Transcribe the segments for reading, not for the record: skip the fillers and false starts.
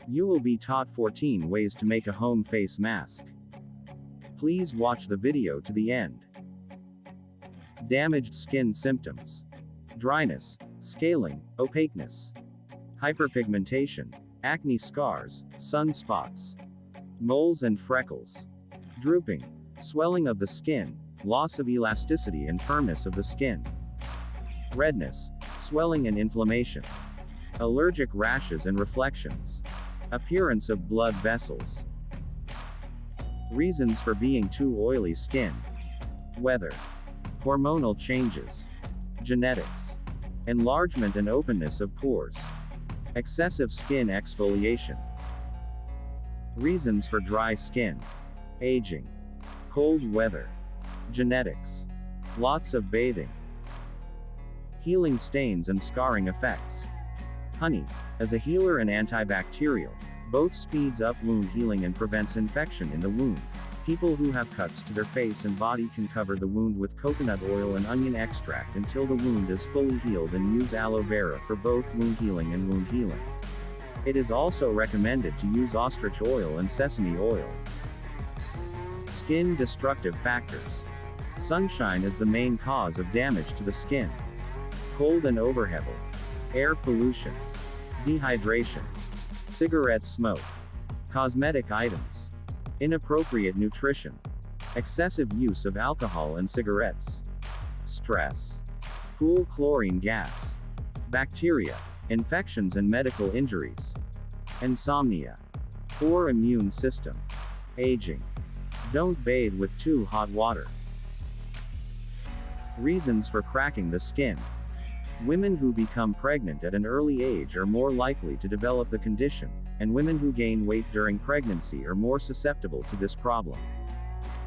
You will be taught 14 ways to make a home face mask. Please watch the video to the end. Damaged skin symptoms: dryness, scaling, opaqueness, hyperpigmentation, acne scars, sunspots, moles and freckles, drooping, swelling of the skin, loss of elasticity and firmness of the skin, redness, swelling and inflammation, allergic rashes and reflections, appearance of blood vessels. Reasons for being too oily skin: weather, hormonal changes, genetics, enlargement and openness of pores, excessive skin exfoliation. Reasons for dry skin: aging, cold weather, genetics, lots of bathing, healing stains and scarring effects. Honey, as a healer and antibacterial, both speeds up wound healing and prevents infection in the wound. People who have cuts to their face and body can cover the wound with coconut oil and onion extract until the wound is fully healed, and use aloe vera for both wound healing and wound healing. It is also recommended to use ostrich oil and sesame oil. Skin destructive factors: sunshine is the main cause of damage to the skin. Cold and overheated, air pollution, dehydration, cigarette smoke, cosmetic items, inappropriate nutrition, excessive use of alcohol and cigarettes, stress, cool chlorine gas, bacteria, infections and medical injuries, insomnia, poor immune system, aging. Don't bathe with too hot water. Reasons for cracking the skin: women who become pregnant at an early age are more likely to develop the condition, and women who gain weight during pregnancy are more susceptible to this problem.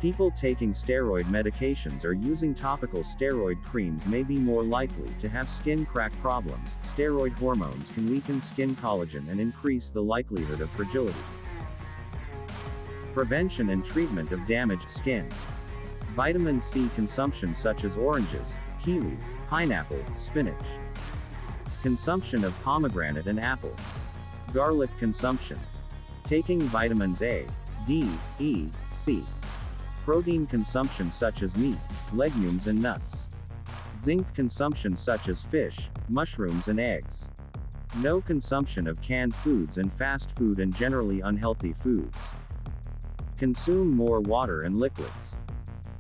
People taking steroid medications or using topical steroid creams may be more likely to have skin crack problems. Steroid hormones can weaken skin collagen and increase the likelihood of fragility. Prevention and treatment of damaged skin: vitamin C consumption such as oranges, kiwi, pineapple, spinach. Consumption of pomegranate and apple. Garlic consumption. Taking vitamins A, D, E, C. Protein consumption such as meat, legumes and nuts. Zinc consumption such as fish, mushrooms and eggs. No consumption of canned foods and fast food and generally unhealthy foods. Consume more water and liquids.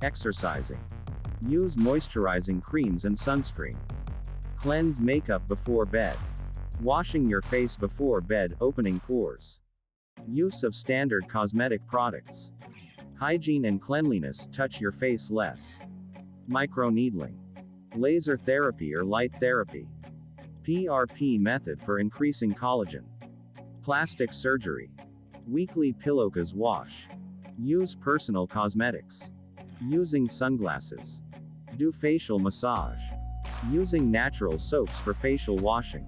Exercising. Use moisturizing creams and sunscreen. Cleanse makeup before bed. Washing your face before bed, opening pores. Use of standard cosmetic products. Hygiene and cleanliness, touch your face less. Microneedling. Laser therapy or light therapy. PRP method for increasing collagen. Plastic surgery. Weekly pillowcase wash. Use personal cosmetics. Using sunglasses. Do facial massage. Using natural soaps for facial washing.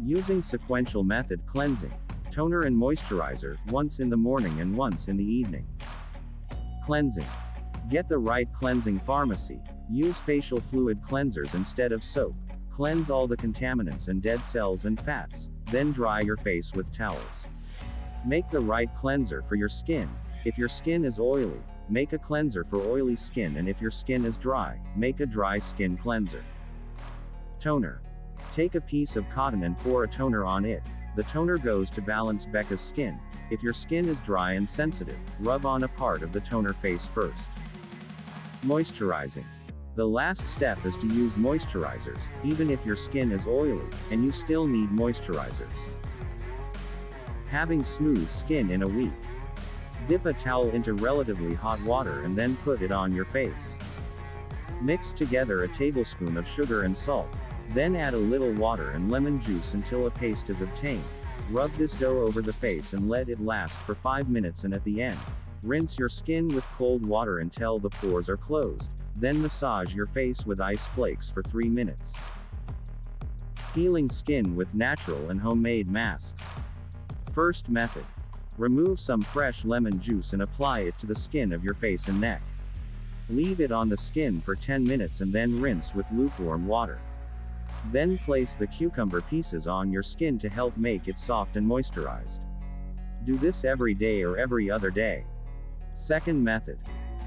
Using sequential method cleansing. Toner and moisturizer, once in the morning and once in the evening. Cleansing. Get the right cleansing pharmacy. Use facial fluid cleansers instead of soap. Cleanse all the contaminants and dead cells and fats, then dry your face with towels. Make the right cleanser for your skin. If your skin is oily, make a cleanser for oily skin, and if your skin is dry, make a dry skin cleanser. Toner. Take a piece of cotton and pour a toner on it. The toner goes to balance Becca's skin. If your skin is dry and sensitive, rub on a part of the toner face first. Moisturizing. The last step is to use moisturizers, even if your skin is oily, and you still need moisturizers. Having smooth skin in a week. Dip a towel into relatively hot water and then put it on your face. Mix together a tablespoon of sugar and salt. Then add a little water and lemon juice until a paste is obtained. Rub this dough over the face and let it last for 5 minutes, and at the end, rinse your skin with cold water until the pores are closed. Then massage your face with ice flakes for 3 minutes. Healing skin with natural and homemade masks. First method. Remove some fresh lemon juice and apply it to the skin of your face and neck. Leave it on the skin for 10 minutes and then rinse with lukewarm water. Then place the cucumber pieces on your skin to help make it soft and moisturized. Do this every day or every other day. Second method.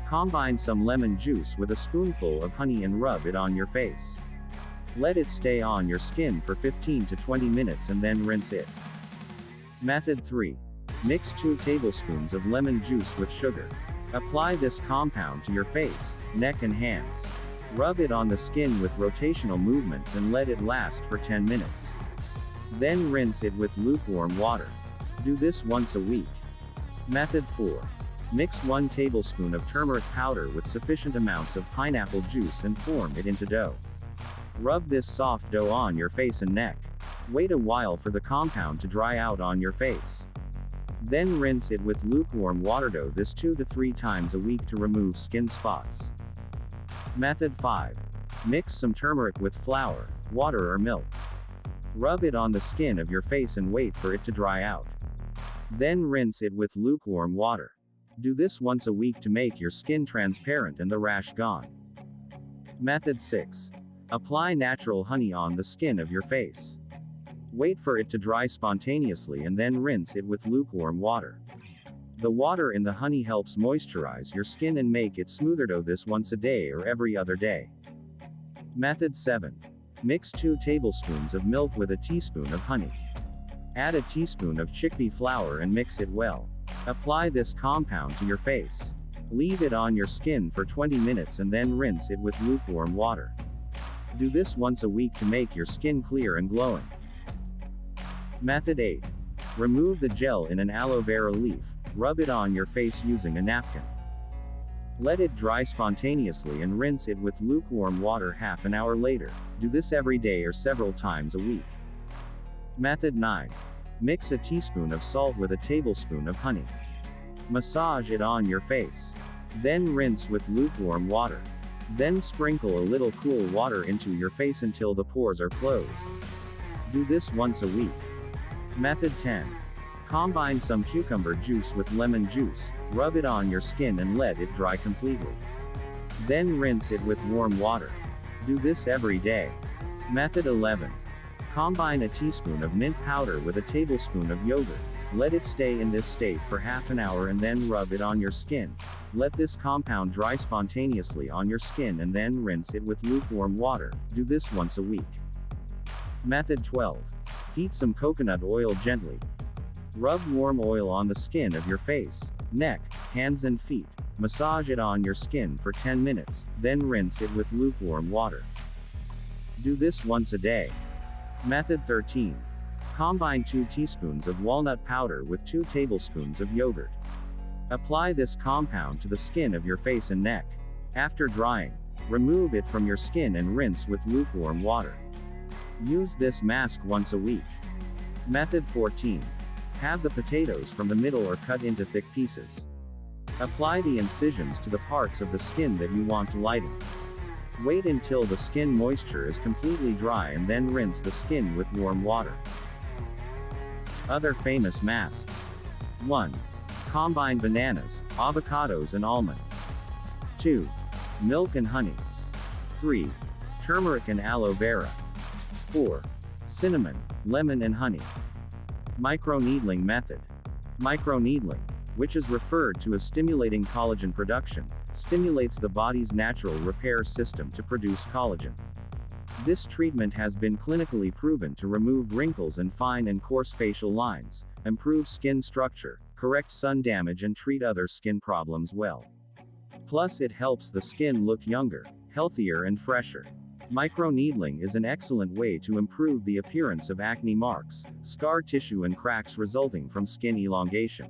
Combine some lemon juice with a spoonful of honey and rub it on your face. Let it stay on your skin for 15 to 20 minutes and then rinse it. Method 3. Mix 2 tablespoons of lemon juice with sugar. Apply this compound to your face, neck and hands. Rub it on the skin with rotational movements and let it last for 10 minutes. Then rinse it with lukewarm water. Do this once a week. Method 4. Mix 1 tablespoon of turmeric powder with sufficient amounts of pineapple juice and form it into dough. Rub this soft dough on your face and neck. Wait a while for the compound to dry out on your face. Then rinse it with lukewarm water. Do this 2 to 3 times a week to remove skin spots. Method 5. Mix some turmeric with flour, water or milk. Rub it on the skin of your face and wait for it to dry out. Then rinse it with lukewarm water. Do this once a week to make your skin transparent and the rash gone. Method 6. Apply natural honey on the skin of your face. Wait for it to dry spontaneously and then rinse it with lukewarm water. The water in the honey helps moisturize your skin and make it smoother. Do this once a day or every other day. Method 7. Mix 2 tablespoons of milk with a teaspoon of honey. Add a teaspoon of chickpea flour and mix it well. Apply this compound to your face. Leave it on your skin for 20 minutes and then rinse it with lukewarm water. Do this once a week to make your skin clear and glowing. Method 8. Remove the gel in an aloe vera leaf. Rub it on your face using a napkin. Let it dry spontaneously and rinse it with lukewarm water half an hour later. Do this every day or several times a week. Method 9. Mix a teaspoon of salt with a tablespoon of honey. Massage it on your face. Then rinse with lukewarm water. Then sprinkle a little cool water into your face until the pores are closed. Do this once a week. Method 10. Combine some cucumber juice with lemon juice, rub it on your skin and let it dry completely. Then rinse it with warm water. Do this every day. Method 11. Combine a teaspoon of mint powder with a tablespoon of yogurt. Let it stay in this state for half an hour and then rub it on your skin. Let this compound dry spontaneously on your skin and then rinse it with lukewarm water. Do this once a week. Method 12. Heat some coconut oil gently. Rub warm oil on the skin of your face, neck, hands and feet. Massage it on your skin for 10 minutes, then rinse it with lukewarm water. Do this once a day. Method 13. Combine 2 teaspoons of walnut powder with 2 tablespoons of yogurt. Apply this compound to the skin of your face and neck. After drying, remove it from your skin and rinse with lukewarm water. Use this mask once a week. Method 14. Have the potatoes from the middle or cut into thick pieces. Apply the incisions to the parts of the skin that you want to lighten. Wait until the skin moisture is completely dry and then rinse the skin with warm water. Other famous masks. 1. Combine bananas, avocados and almonds. 2. Milk and honey. 3. Turmeric and aloe vera. 4. Cinnamon, lemon and honey. Microneedling method. Microneedling, which is referred to as stimulating collagen production, stimulates the body's natural repair system to produce collagen. This treatment has been clinically proven to remove wrinkles and fine and coarse facial lines, improve skin structure, correct sun damage and treat other skin problems well. Plus it helps the skin look younger, healthier and fresher. Microneedling is an excellent way to improve the appearance of acne marks, scar tissue and cracks resulting from skin elongation.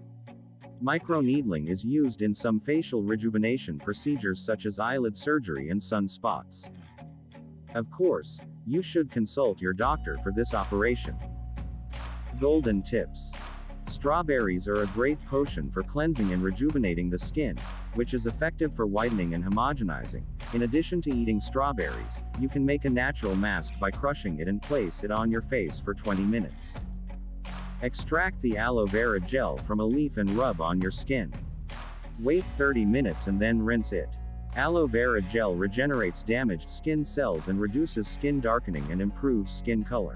Microneedling is used in some facial rejuvenation procedures such as eyelid surgery and sun spots. Of course, you should consult your doctor for this operation. Golden tips. Strawberries are a great potion for cleansing and rejuvenating the skin, which is effective for whitening and homogenizing. In addition to eating strawberries, you can make a natural mask by crushing it and place it on your face for 20 minutes. Extract the aloe vera gel from a leaf and rub on your skin. Wait 30 minutes and then rinse it. Aloe vera gel regenerates damaged skin cells and reduces skin darkening and improves skin color.